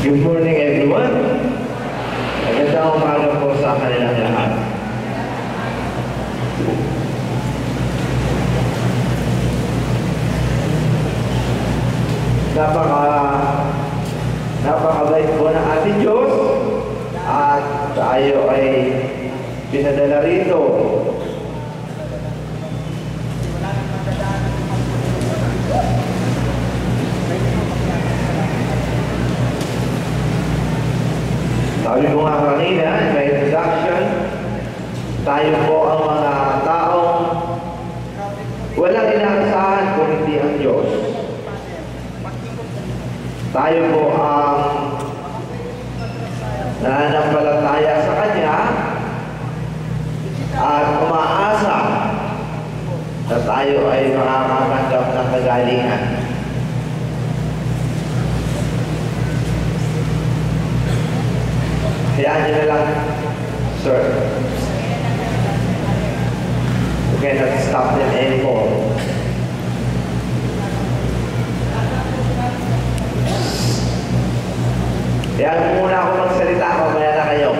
Good morning, everyone. Magandang umaga po sa kanilang lahat. Napakabait po ng ating Diyos at tayo ay pinadala rito. Sabi ko nga kanina, in my introduction, tayo po ang mga taong walang inaasahan kung hindi ang Diyos. Tayo po ang nananampalataya sa Kanya at umaasa na tayo ay makakatanggap ng kagalingan. Hayaan nyo na lang, sir. We cannot stop them anymore. Hayaan muna ako magsalita, mamaya na kayo.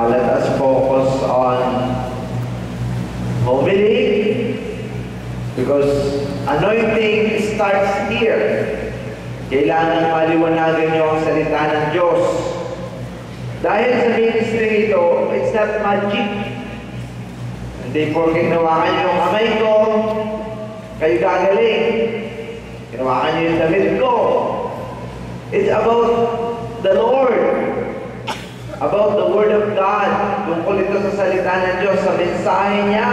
Let us focus on homily, because anointing starts here. Kailangan maliwanagan niyo ang salita ng Diyos. Dahil sa ministry ito, it's not magic. Hindi porke ginawakan niyo yung kamay ko, kayo gagaling. Ginawakan niyo yung damit ko. It's about the Lord. About the Word of God. Tungkol ito sa salita ng Diyos, sa mensahe niya.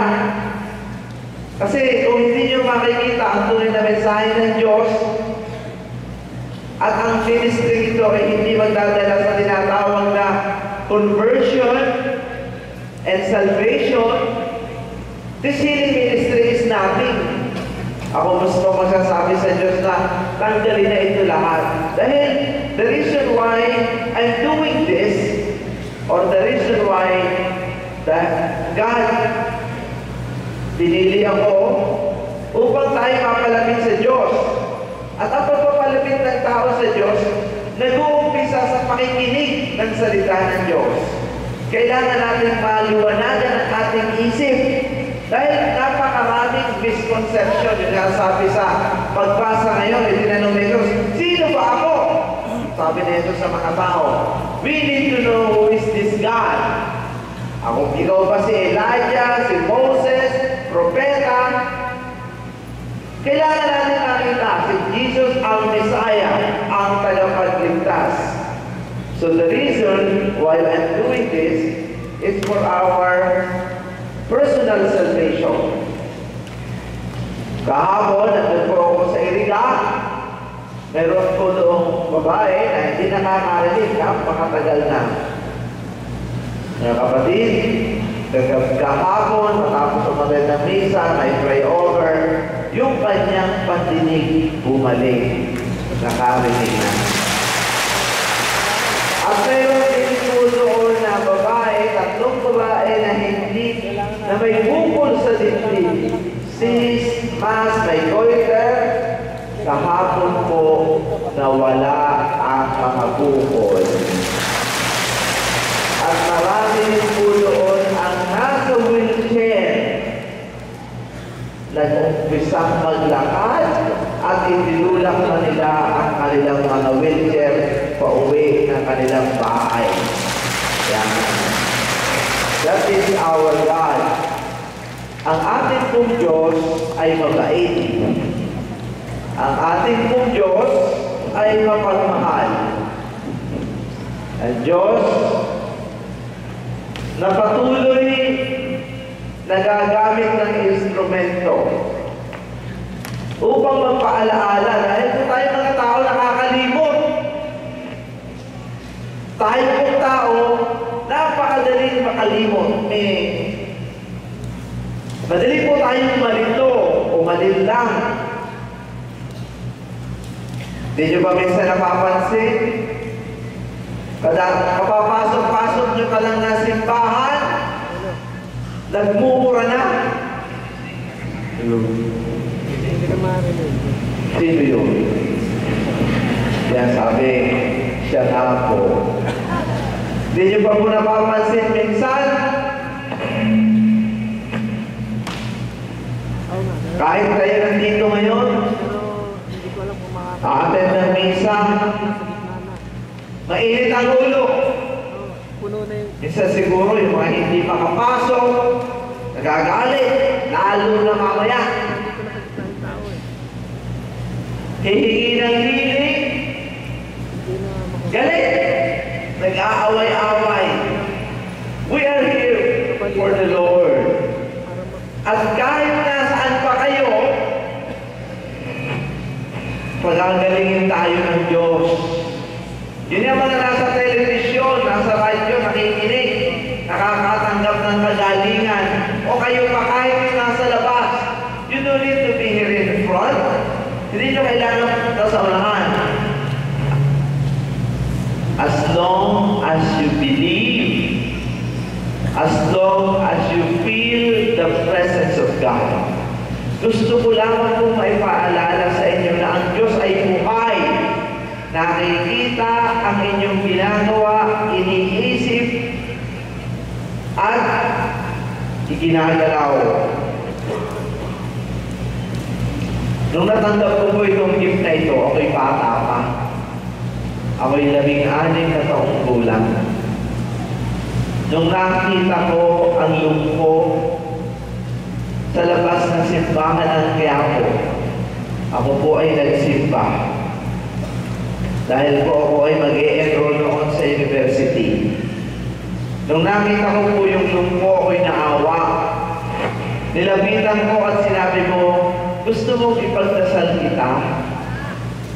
Kasi kung hindi niyo makikita ang tunay na mensahe ng Diyos, at ang ministry ito ay hindi magdadala sa tinatawag na conversion and salvation, this healing ministry is nothing. Ako gusto magsasabi sa Diyos na tanggalin na ito lahat. Dahil the reason why I'm doing this, or the reason why that God pinili ako upang tayo mapalapit sa Diyos. At ang pagpapalapit ng tao sa Diyos, nag-uumpisa sa pakikinig ng salita ng Diyos. Kailangan natin maliwanagan ang ating isip. Dahil napakaraming misconception. Yung nasabi sa pagbasa ngayon, itinanong ni Jesus, sino ba ako? Sabi na ito sa mga tao, we need to know who is this God. Ikaw ba si Elijah, si Moses, propeta? Kailangan natin nakita si Jesus ang Messiah, ang tagapagligtas. So the reason why I'm doing this is for our personal salvation. Kahapon, nandun po ako sa Iriga. Meron po doong babae na hindi nakakarinig, napakatagal na. Mga kapatid, kahapon, matapos umatay ng misa, may pray over, yung kanyang pandinig bumalik. Nakarinig na. At mayroon din po doon na babae, tatlong babae na hindi, na may bukol sa dibdib. Sis, mas, may goiter, kahapon po nawala ang mga bukol. At marami din po doon ang nasa wheelchair. Nag-umpisang maglakad at itinulak na nila ang kanilang mga wheelchair pauwi ng kanilang bahay. Yan. That is our God. Ang ating pong Diyos ay mabait. Ang ating pong Diyos ay mapagmahal. Ang Diyos na patuloy nagagamit ng instrumento upang magpaalaala dahil kung tayo mga tao nakakalimot. Tayo pong tao, napakadaling makalimot. Madali po tayong malito o malilang. Hindi nyo ba minsan napapansin? Kapapasok-pasok nyo ka lang na simbahan, nagmumura na. Hindi ka marinig. Sino yun? Kaya sabi, siya na po. Hindi niyo pa po napapansin minsan, kahit kayo nandito ngayon, aaten ng misa, mainit ang ulo. Isa siguro yung mga hindi makapasok, nagagalit, lalo na mamaya. Hihingi ng hiling, galit, nag-aaway-away. We are here for the Lord. At kahit nasaan pa kayo, pagagalingin tayo ng Diyos. Yun yung mga nasa telebisyon, nasa radyo, nakikinig, nakakatanggap ng kagalingan. O kayo pa kahit nasa labas, you don't need to be here in front. Hindi nyo kailangan punta sa unahan. As long as you believe, as long as you feel the presence of God. Gusto ko lamang kong maipaalala sa inyo na ang Diyos ay buhay. Nakikita ang inyong ginagawa, iniisip, at iginagalaw. Nung natanggap ko po itong gift na ito, ako'y bata pa. Ako'y 16 na taong gulang. Nung nakita ko ang lumpo sa labas ng simbahan ng Quiapo, ako po ay nagsimba. Dahil po ako ay mag-e-enroll noon sa university. Nung nakita ko po yung lumpo, ako'y naawa. Nilapitan ko at sinabi mo, gusto mong ipagdasal kita?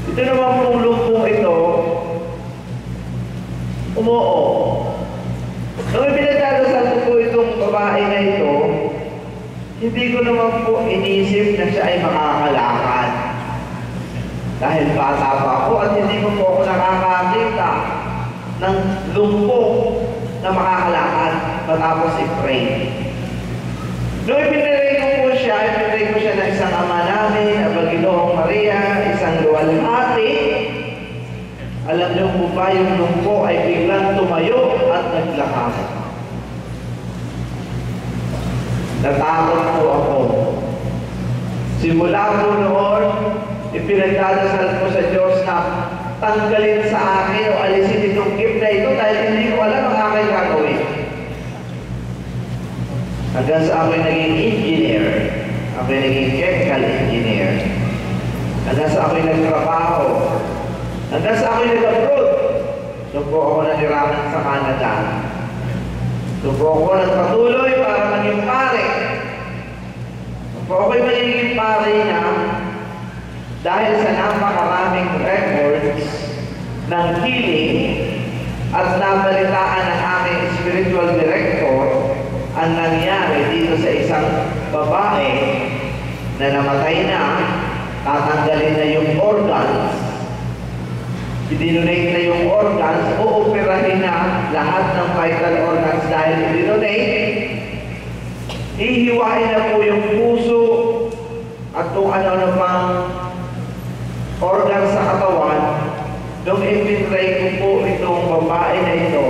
Ito naman pong lumpo ito, umoo. Nung ipinagdadasal ko po itong babae na ito, hindi ko naman po inisip na siya ay makakalakad. Dahil bata pa ako at hindi ko po ako nakakakita ng lumpo na makakalakad matapos i-pray. Nung ipinray ko po siya, ipinray ko siya ng isang ama namin, ang Panginoong Maria, isang luwalhati. Alam niyo po ba, yung lumpo ay biglang tumayo at naglakad. Natakot po ako. Simula po noon, ipinagdadasal ko sa Diyos na tanggalin sa akin o alisin itong gift na ito dahil hindi ko alam ang aking gagawin. Hanggang sa ako'y naging engineer, ako'y naging chemical engineer, hanggang sa ako'y nagtrabaho, hanggang sa ako'y nag-abroad. Doon po ako nanirahan sa Canada. Doon po ako nagpatuloy para maging pare. Doon po ako'y magiging pare na dahil sa napakaraming records ng healing at nabalitaan ng aming spiritual director ang nangyari dito sa isang babae na namatay na, tatanggalin na yung organs, i-donate na yung organs, uoperahin na lahat ng vital organs dahil i-donate, ihiwain na po yung puso at kung ano-ano pang organ sa katawan. Nung ipinray ko po itong babae na ito,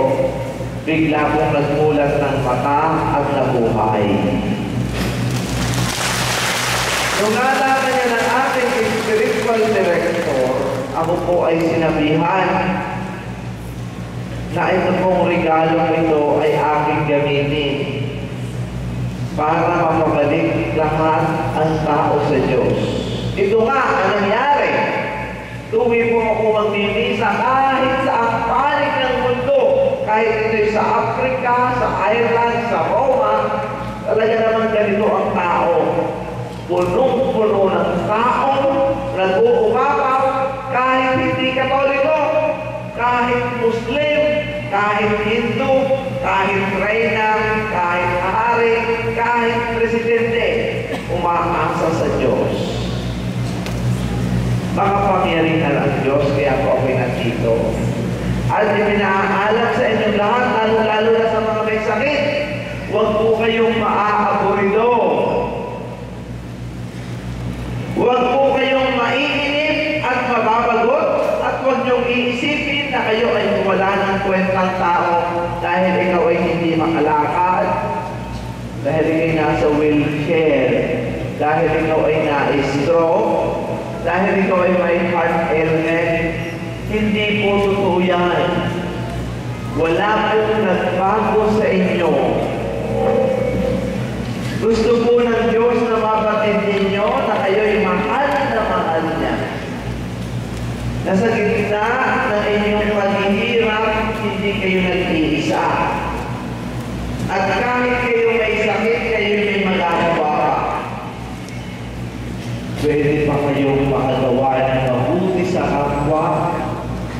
bigla pong nagmulat ng mata at nabuhay. Nung nalaman niya ng ating spiritual director, ako po ay sinabihan na ito pong regalo ito ay aking gamitin para mapabalik lahat ang tao sa Diyos. Ito nga ang nangyari. Tuwi po ako magmimisa kahit sa ang panig ng mundo, kahit ito'y sa Africa, sa Ireland, sa Roma, talaga naman ganito ang tao. Punong-puno ng tao, nag-uumapaw, kahit hindi Katoliko, kahit Muslim, kahit Hindu, kahit reyna, kahit hari, kahit presidente, umaasa sa Diyos. Makapangyarihan ang Diyos, kaya po ako'y nandito. At ipinaalam sa inyong lahat, lalo-lalo na sa mga may sakit, huwag po kayong maaaburido. Huwag po kayong maiinip at mababagot, at huwag niyong na kayo ay wala ng kwentang tao dahil ikaw ay hindi makalakad, dahil ikaw ay nasa wheelchair, dahil ikaw ay na-stroke, dahil ikaw ay may heart ailment. Hindi po totoo yan. Wala kayong nagbago sa inyo. Gusto po ng Diyos na mabatid ninyo na kayo'y mahal na mahal niya. Nasa gitna ng inyong paghihirap, hindi kayo nag-iisa. At kahit kayo may sakit, kayo may magagawa. Pwede pa kayong makagawa ng mabuti sa kapwa,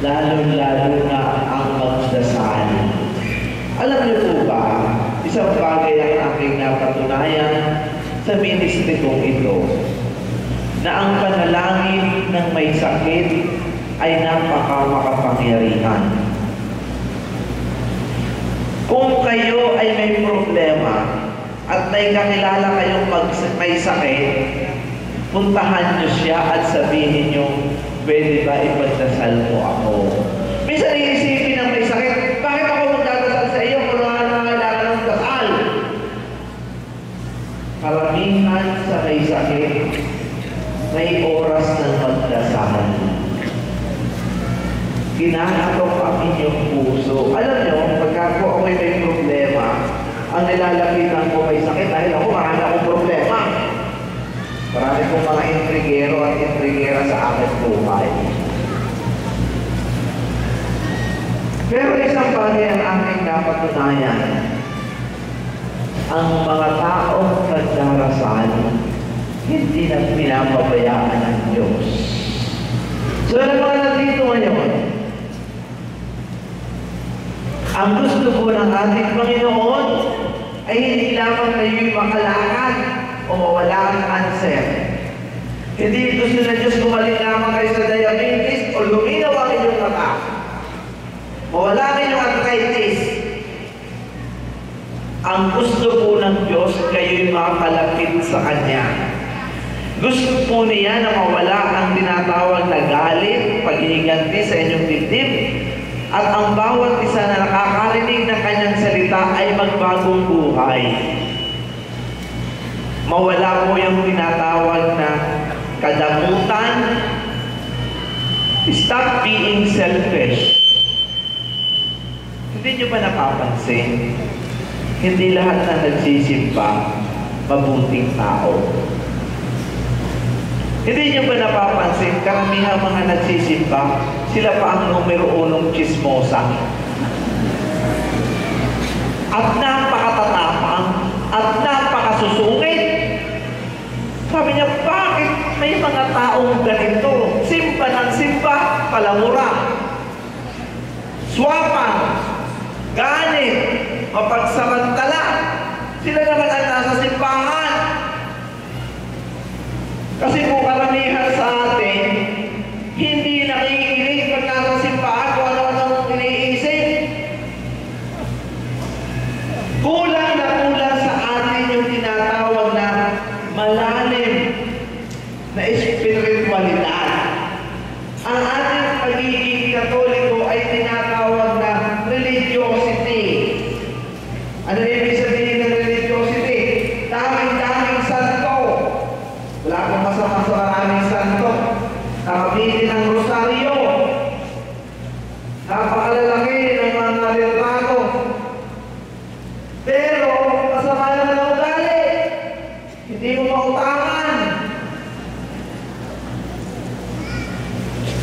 lalo-lalo na ang magdasal. Alam niyo po ba, isang bagay ang aking napatunayan sa ministry kong ito, na ang panalangin ng may sakit ay napakamakapangyarihan. Kung kayo ay may problema at may kakilala kayong may sakit, puntahan niyo siya at sabihin niyo, pwede ba ipagdasal mo ako? Minsan iisipin ng may sakit, bakit ako magdadasal sa iyo kung wala na kailangan ng dasal? Karamihan sa may sakit, may oras ng magdasal. Ginagatok ang inyong puso. Alam niyo, pagka po ako'y may problema, ang nilalapitan ko may sakit dahil ako marami akong problema. Marami pong mga intrigero at intrigera sa aking buhay. Pero isang bagay ang aking napatunayan. Ang mga taong nagdarasal, hindi na pinapabayaan ng Diyos. So, ano mga nandito ngayon? Ang gusto po ng ating Panginoon ay hindi lamang kayo'y makalakad o mawala ang cancer. Hindi gusto na Diyos gumaling lamang kayo sa diabetes o luminaw ang inyong mata. Mawala ang inyong arthritis. Ang gusto po ng Diyos, kayo'y makalapit sa Kanya. Gusto po niya na mawala ang tinatawag na galit, paghihiganti sa inyong dibdib, at ang bawat isa na nakakarinig ng Kanyang salita ay magbagong buhay. Mawala po yung tinatawag na kadamutan. Stop being selfish. Hindi nyo ba napapansin? Hindi lahat na nagsisimba mabuting tao. Hindi nyo ba napapansin, karamihan mga nagsisimba, sila pa ang numero 1 chismosa. At napakatatapang, at napakasusungit. Sabi niya, bakit may mga taong ganito? Simba ng simba, palamura. Swapan, ganit, mapagsamantala. Sila naman ang nasa simbahan. Kasi kung karamihan sa atin, hindi nakikinig pag nasa simbahan kung ano-ano iniisip. Kulang na kulang sa atin yung tinatawag na malalim na espiritualidad. Ang ating pagiging Katoliko ay tinatawag na religiosity. Ano ibig sabihin ng religiosity? Daming-daming santo. Wala akong masama sa maraming santo. Nakabitin ng rosaryo. Napakalalaki ng mga litrato. Pero, masama na ng ugali. Hindi mo mautangan.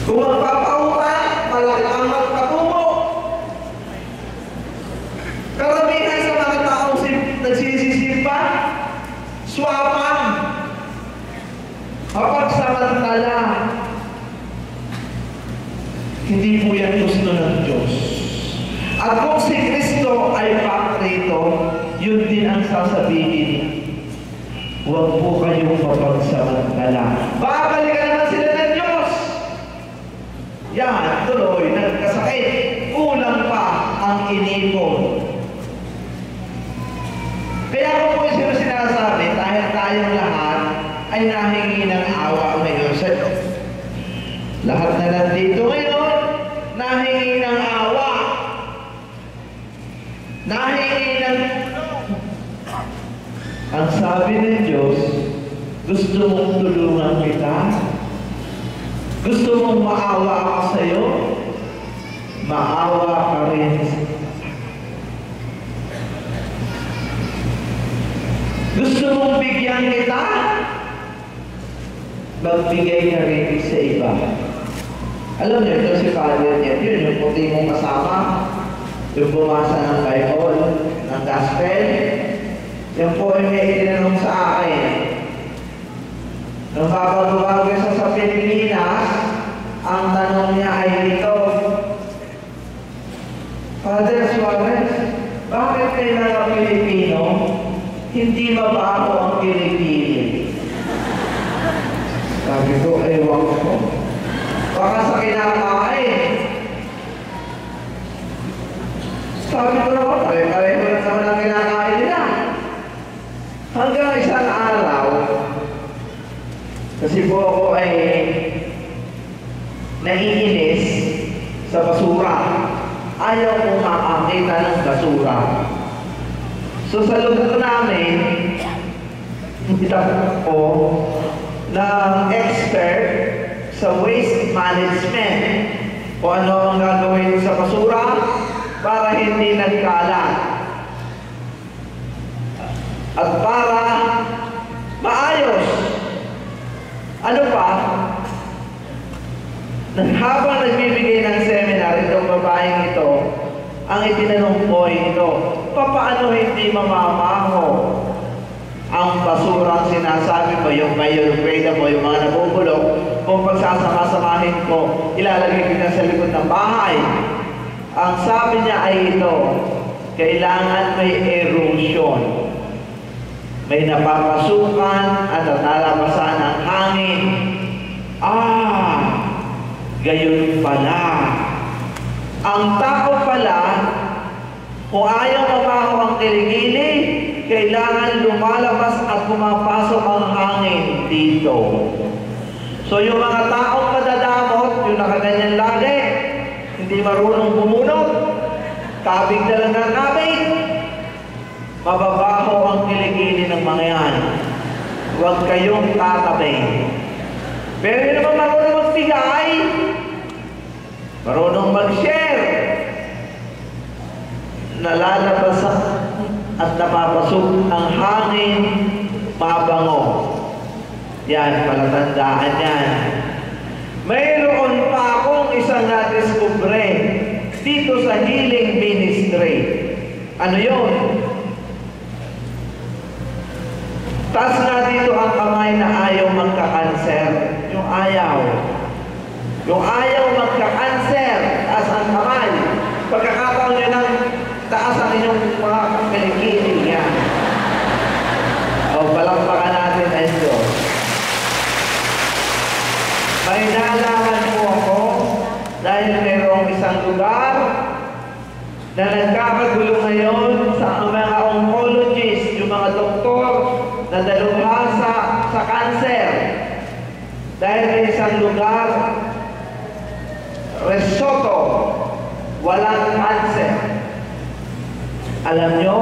Kung magpapautang, malaki ang magpatungo. Karamihan sa mga taong nagsisisimba, swapan, mapagsamantala. Hindi po yan gusto ng Diyos. At kung si Kristo ay pakrito, yun din ang sasabihin. Huwag po kayong mapagsamantala. Babalikan naman sila ng Diyos. Yan, tuloy, nagkasakit. Kulang pa ang inipon. Kaya ko po yung sinasabi, dahil tayong lahat ay nahingi ng awa ngayon sa Diyos. Lahat na nandito ngayon, nahingi Ang sabi ng Diyos, gusto mong tulungan kita? Gusto mong maawa ako sa iyo? Maawa ka rin. Gusto mong bigyan kita? Magbigay ka rin sa iba. Alam niyo, ito si Father niya, yun yung puti mong kasama, yung bumasa ng Bible, ng Gospel, yung po ay may itinanong sa akin. Nung bago-bago siya sa Pilipinas, ang tanong niya ay ito, Father Suarez, bakit kailangan Pilipino hindi mabago ang kilikili? Sabi ko, ewan ko. Baka sa kinakain. Sabi ko naman, pare-pareho lang naman ang kinakain nila. Hanggang isang araw, kasi po ako ay naiinis sa basura. Ayaw kong makakita ng basura. So sa lugar namin, kita ko ng expert sa waste management kung ano ang gagawin sa basura para hindi nagkalat at para maayos. Ano pa? Habang nagbibigay ng seminar itong babaeng ito, ang itinanong ko ito, paano hindi mamamaho ang basurang sinasabi mo, yung biodegradable mo, yung mga nabubulok, kung pagsasama-samahin ko, ilalagay ko na sa likod ng bahay. Ang sabi niya ay ito, kailangan may erosion. May napapasukan at natalabasan ng hangin. Gayon pala. Ang tao pala, kung ayaw mabaho ang kilikili, kailangan lumalabas at pumapasok ang hangin dito. So yung mga taong madadamot, yung nakaganyan lagi, hindi marunong bumunot, kabig na lang ng kabig, mababaho ang kilikili ng mga yan. Huwag kayong tatabi. Pero yun naman marunong magbigay, marunong mag-share, nalalabas at napapasok ang hangin, mabango. Yan, palatandaan yan. Mayroon pa akong isang na-discover dito sa healing ministry. Ano yun? Taas nga dito ang kamay na ayaw magka-cancer. Yung ayaw. Yung ayaw magka-cancer, taas ang kamay. Pagkakataon nyo ng taas ang inyong mga kilikili yan. O, palakpakan natin ay Diyos. May nalaman po ako dahil mayroong isang lugar na nagkakagulo ngayon sa mga oncologist, yung mga doktor na dalubhasa sa cancer. Dahil may isang lugar, Lesotho, walang cancer. Alam nyo,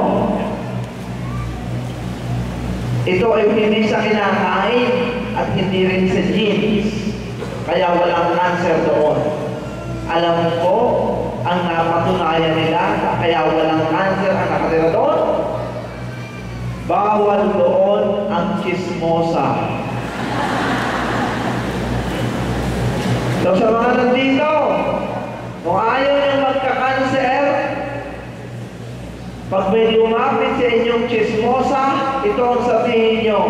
ito ay hindi sa kinakain at hindi rin sa genes. Kaya walang cancer doon. Alam ko, ang napatunayan nila, kaya walang cancer ang nakatira doon. Bawal doon ang chismosa. So sa mga nandito, kung ayaw nyo magka-cancer, pag may lumapit sa inyong chismosa, ito ang sabihin nyo,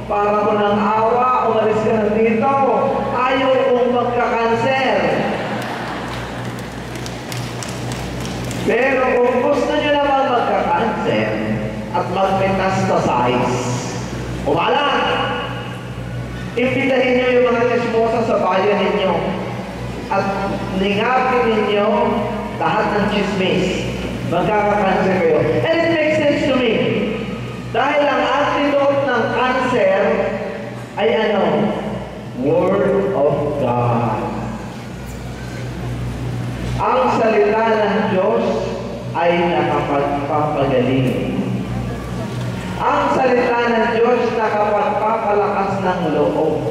para ko ng awa, umalis ka na dito, ayaw kong magka-cancer. Pero kung gusto nyo naman magka-cancer at mag-metastasize, umalan, impitahin nyo yung mga chismosa sa bayan ninyo at lingapin ninyo lahat ng chismis. Magkaka-cancer kayo. And it makes sense to me. Dahil ang antidote ng cancer ay ano? Word of God. Ang salita ng Diyos ay nakapagpapagaling. Ang salita ng loob.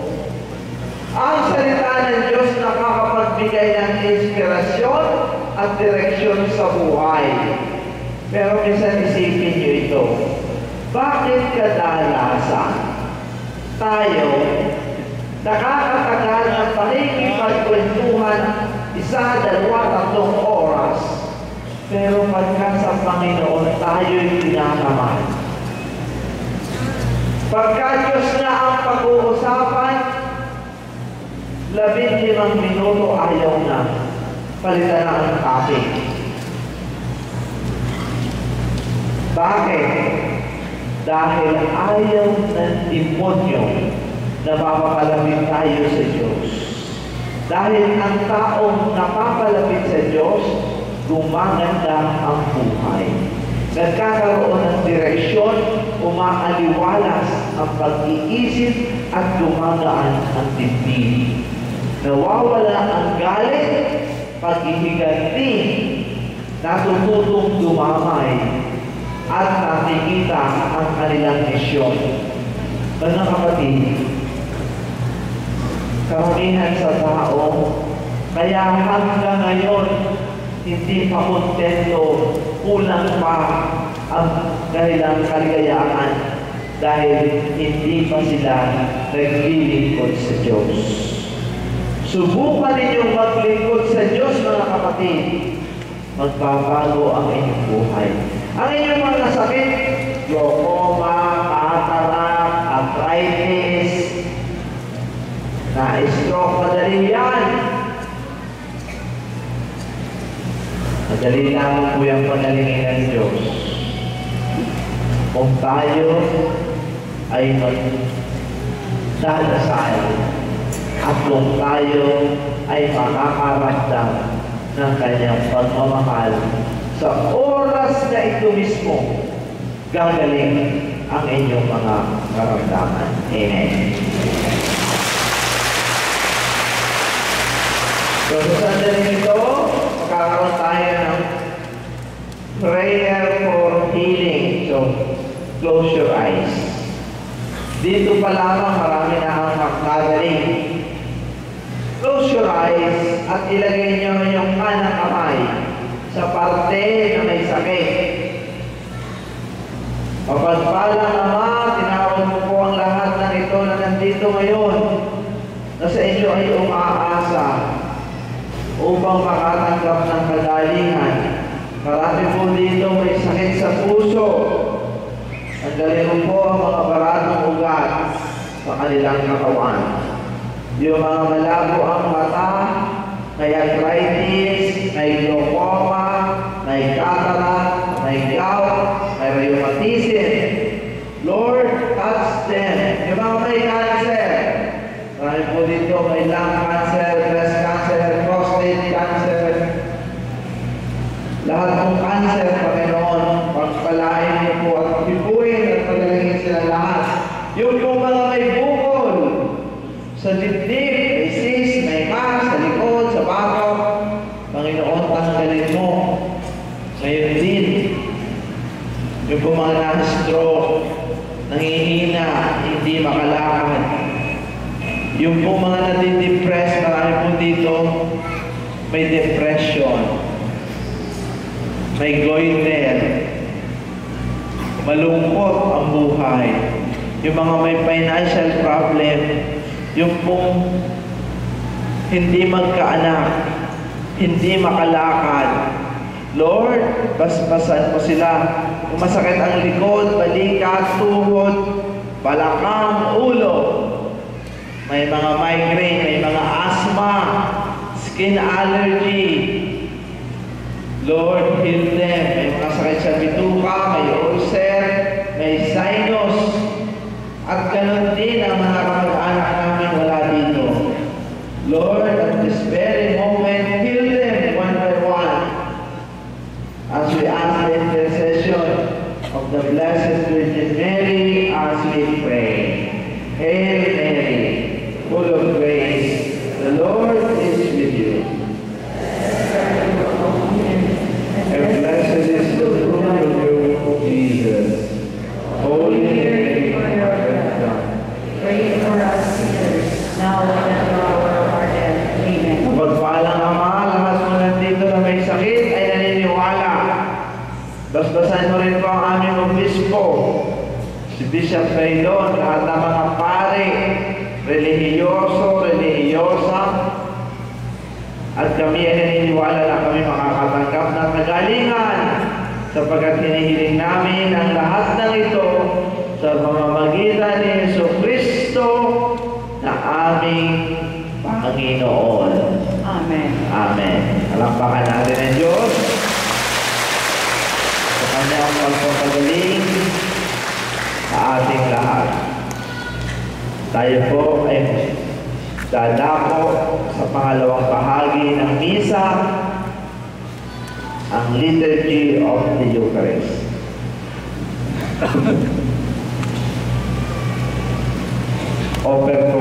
Ang salita ng Diyos nakakapagbigay ng inspirasyon at direksyon sa buhay. Pero minsan isipin niyo ito, bakit kadalasan tayo nakakatagal ng pakikipagkwentuhan 1, 2, 3 oras, pero pagka sa Panginoon tayo'y pinakaman? Pagka Diyos na ang pag-uusapan, 15 minuto ayaw na, palitan na ang topic. Bakit? Dahil ayaw ng demonyo na mapapalapit tayo sa Diyos. Dahil ang taong napapalapit sa Diyos, gumaganda ang buhay. Nagkakaroon ng direksyon, umaaliwalas ang pag-iisip at gumagaan ang dibdib. Nawawala ang galit, paghihiganti, natututong dumamay, at nakikita ang kanilang misyon. Mga kapatid, karamihan sa tao, kaya hanggang ngayon, hindi pa kontento, kulang pa ang kanilang kaligayahan dahil hindi pa sila naglilingkod sa Diyos. Subukan ninyong maglingkod sa Diyos, mga kapatid. Magbabago ang inyong buhay. Ang inyong mga sakit, glaucoma, cataract, arthritis, na-stroke, madali yan. Madali lang po yung panalingin ng Diyos. Kung tayo ay magdadasal at kung tayo ay makakaramdam ng kanyang pagmamahal, sa oras na ito mismo, gagaling ang inyong mga karamdaman. Amen. So, sa sandaling ito, magkakaroon tayo ng prayer for healing. So, close your eyes. Dito pa lamang marami na ang makagaling. Close your eyes at ilagay niyo yung kanang kamay sa parte na may sakit. Mapagpalang Ama, tinawag mo po ang lahat ng ito na nandito ngayon na sa inyo ay umaasa upang makatanggap ng kagalingan. Marami po dito may sakit sa puso. Tanggalin mo po ang mga baratong ugat sa kanilang katawan. Yung mga malabo ang mata, may arthritis, may glaucoma, may cataract, may gout, may rheumatism. Lord, touch them. Yung mga may cancer, marami po dito may lung cancer, breast cancer, prostate cancer. Lahat ng cancer, Panginoon, pagpalain niyo po at ipuin at pagalingin sila lahat. Yung mga may bukol sa dibdib, may cyst, may mass, sa likod, sa batok, Panginoon, tanggalin mo. Ngayon din, yung po mga na-stroke, nangihina, hindi makalakad. Yung po mga nadidepress, marami po dito, may depression, may goiter, malungkot ang buhay. Yung mga may financial problem, yung pong hindi magkaanak, hindi makalakad. Lord, basbasan mo sila. Kung masakit ang likod, balikat, tuhod, balakang, ulo, may mga migraine, may mga asthma, skin allergy. Lord, heal them. May mga sakit sa bituka, may ulcer, may sinus, at ganun din ang mga kamag-anak namin wala dito. Lord, at this very moment, heal them one by one. As we ask the intercession of the Blessed Virgin Mary, as we pray. Hail Mary, full of grace, the Lord is with you. And blessed is the fruit of your womb, Jesus. Holy Mary, Mother of God, pray for us. siyempre doon, lahat ng mga pare, relihiyoso, relihiyosa, at kami ay naniniwala na kami makakatanggap ng kagalingan sapagkat hinihiling namin ang lahat ng ito sa pamamagitan ni Jesucristo na aming Panginoon. Amen. Amen. Palakpakan natin ang Diyos sa kanyang pagpapagaling sa ating lahat. Tayo po ay dadako sa pangalawang bahagi ng misa, ang Liturgy of the Eucharist. Offer po